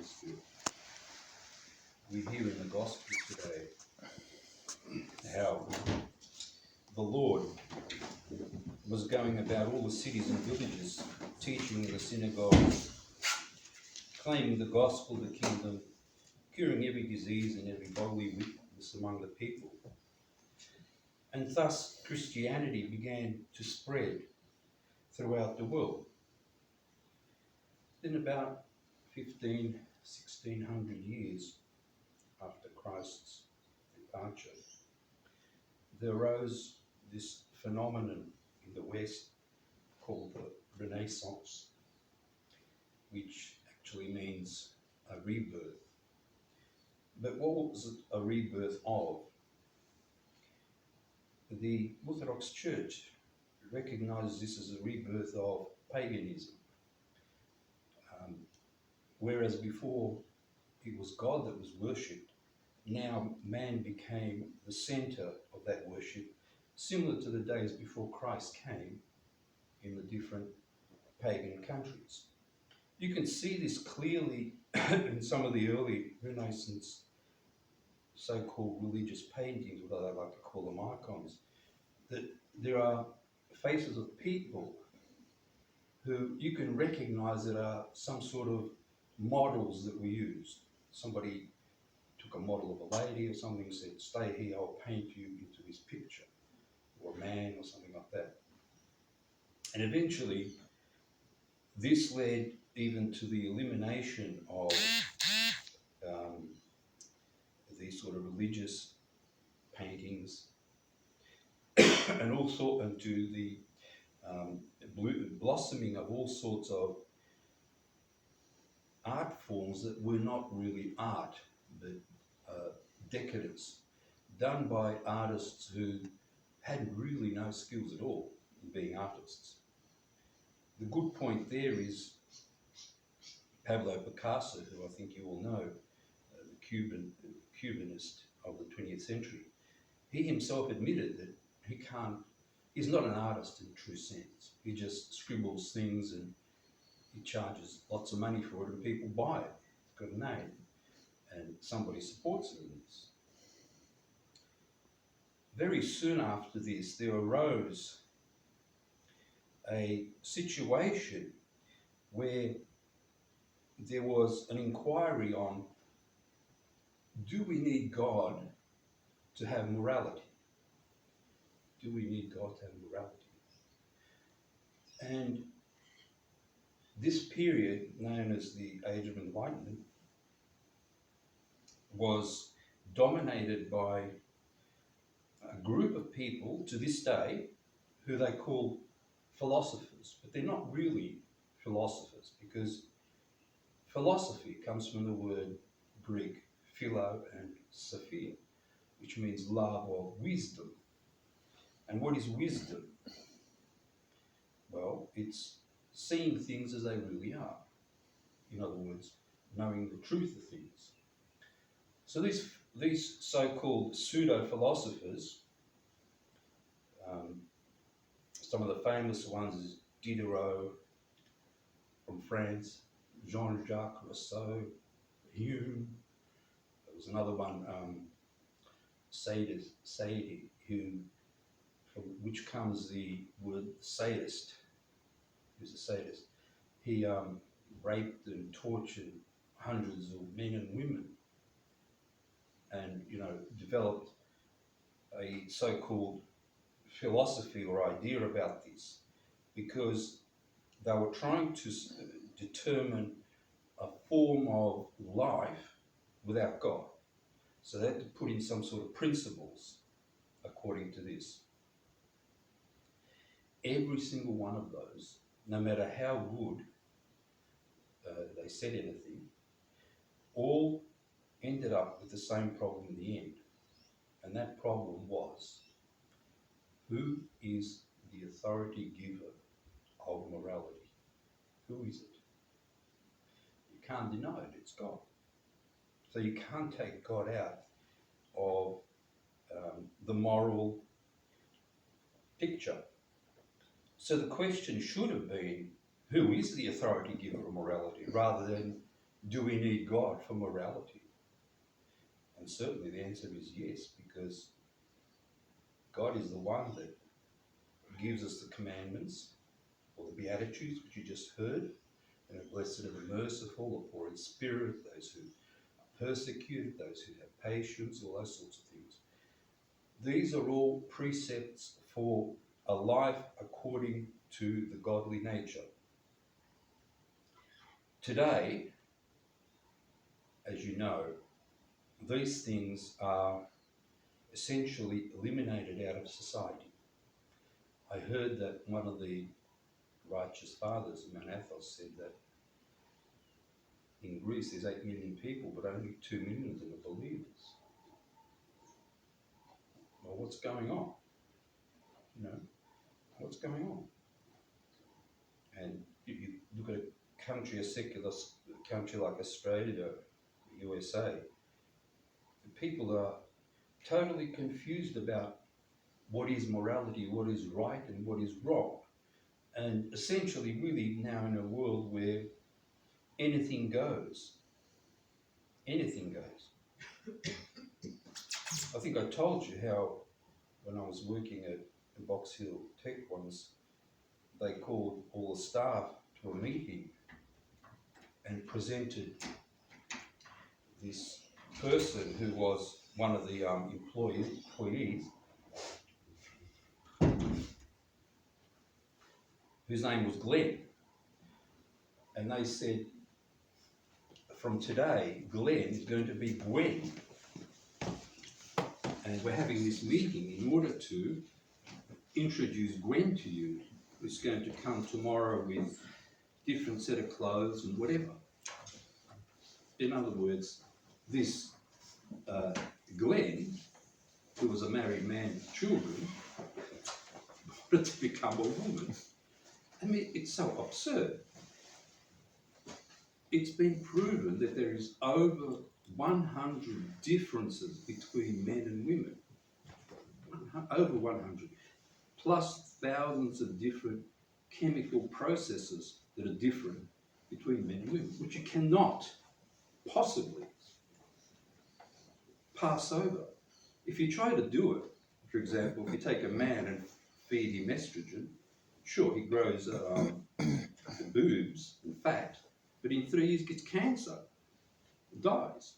Holy Spirit. We hear in the Gospel today how the Lord was going about all the cities and villages, teaching in the synagogues, claiming the gospel, the kingdom, curing every disease and every bodily weakness among the people. And thus Christianity began to spread throughout the world. Then about 1600 years after Christ's departure, there arose this phenomenon in the West called the Renaissance, which actually means a rebirth. But what was it a rebirth of? The Orthodox Church recognizes this as a rebirth of paganism. Whereas before it was God that was worshipped, now man became the center of that worship, similar to the days before Christ came in the different pagan countries. You can see this clearly in some of the early Renaissance so-called religious paintings, although they like to call them icons, that there are faces of people who you can recognize that are some sort of models that were used. Somebody took a model of a lady or something and said, stay here, I'll paint you into this picture, or a man or something like that. And eventually, this led even to the elimination of these sort of religious paintings and also to the blossoming of all sorts of art forms that were not really art, but decadence, done by artists who had really no skills at all in being artists. The good point there is Pablo Picasso, who I think you all know, the Cubanist of the 20th century. He himself admitted that he's not an artist in the true sense. He just scribbles things and he charges lots of money for it and people buy it. It's got a name and somebody supports him in this. Very soon after this, there arose a situation where there was an inquiry on, do we need God to have morality? Do we need God to have morality? And this period, known as the Age of Enlightenment, was dominated by a group of people to this day who they call philosophers, but they're not really philosophers, because philosophy comes from the word Greek philo and sophia, which means love of wisdom. And what is wisdom? Well, it's seeing things as they really are. In other words, knowing the truth of things. So these so-called pseudo-philosophers, some of the famous ones is Diderot from France, Jean-Jacques Rousseau, Hume. There was another one, Sadie, from which comes the word sadist. Who's a sadist? He raped and tortured hundreds of men and women, and developed a so-called philosophy or idea about this, because they were trying to determine a form of life without God. So they had to put in some sort of principles according to this. Every single one of those, no matter how good they said anything, all ended up with the same problem in the end. And that problem was, who is the authority giver of morality? Who is it? You can't deny it, it's God. So you can't take God out of the moral picture. So the question should have been, who is the authority giver of morality, rather than Do we need God for morality? And certainly the answer is yes, because God is the one that gives us the commandments or the Beatitudes, which you just heard. Blessed are the merciful, or poor in spirit, those who are persecuted, those who have patience, all those sorts of things. These are all precepts for a life according to the godly nature. Today, as you know, these things are essentially eliminated out of society. I heard that one of the righteous fathers of Mount Athos said that in Greece there's 8 million people, but only 2 million of them are believers. Well, what's going on? What's going on? And if you look at a country, a secular country like Australia, USA, the people are totally confused about what is morality, what is right and what is wrong. And essentially, really now in a world where anything goes. Anything goes. I think I told you how when I was working at Box Hill Tech once, they called all the staff to a meeting and presented this person who was one of the employees, whose name was Glenn. And they said, from today, Glenn is going to be Gwen. And we're having this meeting in order to introduce Gwen to you, who's going to come tomorrow with different set of clothes and whatever. In other words, this Glenn, who was a married man with children, wanted to become a woman. I mean, it's so absurd. It's been proven that there is over 100 differences between men and women. Over 100. Plus thousands of different chemical processes that are different between men and women, which you cannot possibly pass over. If you try to do it, for example, if you take a man and feed him estrogen, sure, he grows boobs and fat, but in 3 years gets cancer, dies.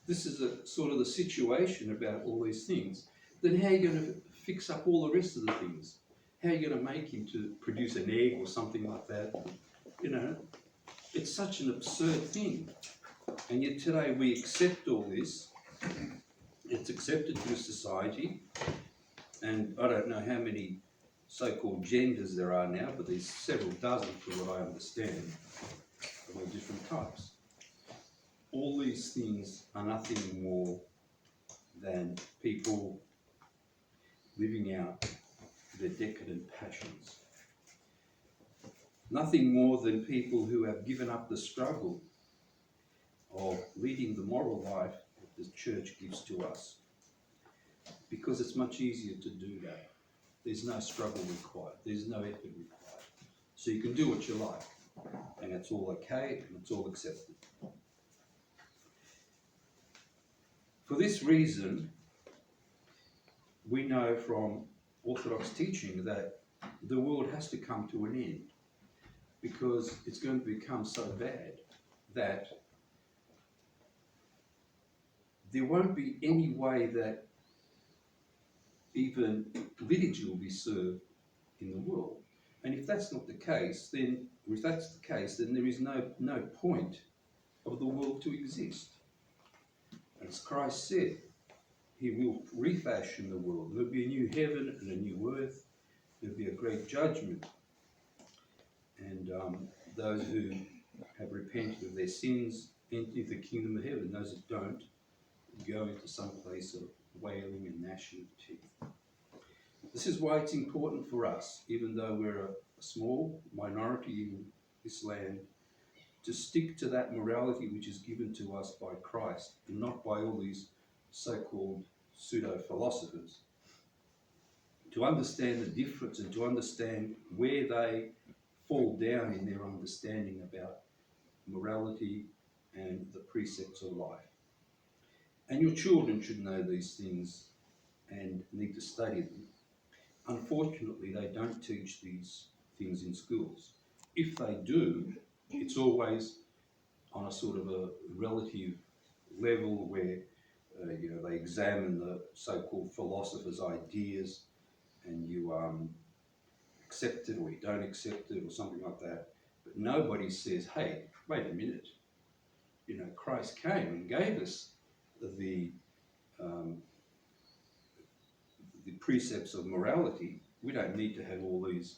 This is a sort of the situation about all these things. Then how are you going to fix up all the rest of the things? How are you going to make him to produce an egg or something like that? It's such an absurd thing. And yet today we accept all this. It's accepted through society. And I don't know how many so-called genders there are now, but there's several dozen from what I understand, of all different types. All these things are nothing more than people living out their decadent passions. Nothing more than people who have given up the struggle of leading the moral life that the church gives to us. Because it's much easier to do that. There's no struggle required. There's no effort required. So you can do what you like. And it's all okay and it's all accepted. For this reason, we know from Orthodox teaching that the world has to come to an end, because it's going to become so bad that there won't be any way that even liturgy will be served in the world. And if that's not the case, then there is no point of the world to exist. As Christ said, he will refashion the world. There'll be a new heaven and a new earth. There'll be a great judgment. And those who have repented of their sins enter the kingdom of heaven. Those that don't go into some place of wailing and gnashing of teeth. This is why it's important for us, even though we're a small minority in this land, to stick to that morality which is given to us by Christ, and not by all these so-called pseudo-philosophers. To understand the difference and to understand where they fall down in their understanding about morality, and the precepts of life. And your children should know these things and need to study them. Unfortunately, they don't teach these things in schools. If they do, it's always on a sort of a relative level where they examine the so-called philosophers' ideas, and you accept it or you don't accept it or something like that. But nobody says, hey, wait a minute, Christ came and gave us the um, the precepts of morality. We don't need to have all these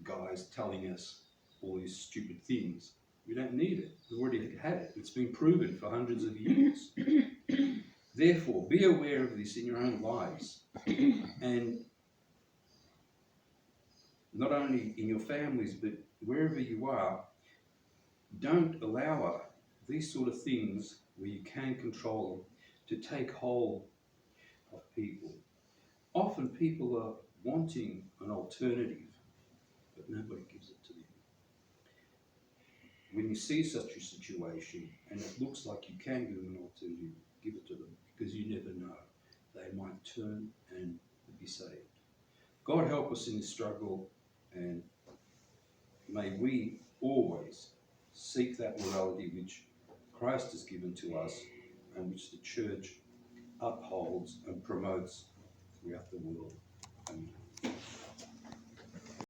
guys telling us all these stupid things. We don't need it. We've already had it. It's been proven for hundreds of years. Therefore, be aware of this in your own lives, and not only in your families, but wherever you are. Don't allow these sort of things where you can control them to take hold of people. Often people are wanting an alternative, but nobody gives it to them. When you see such a situation and it looks like you can give them an alternative, give it to them, because you never know. They might turn and be saved. God help us in this struggle, and may we always seek that morality which Christ has given to us and which the church upholds and promotes throughout the world. Amen.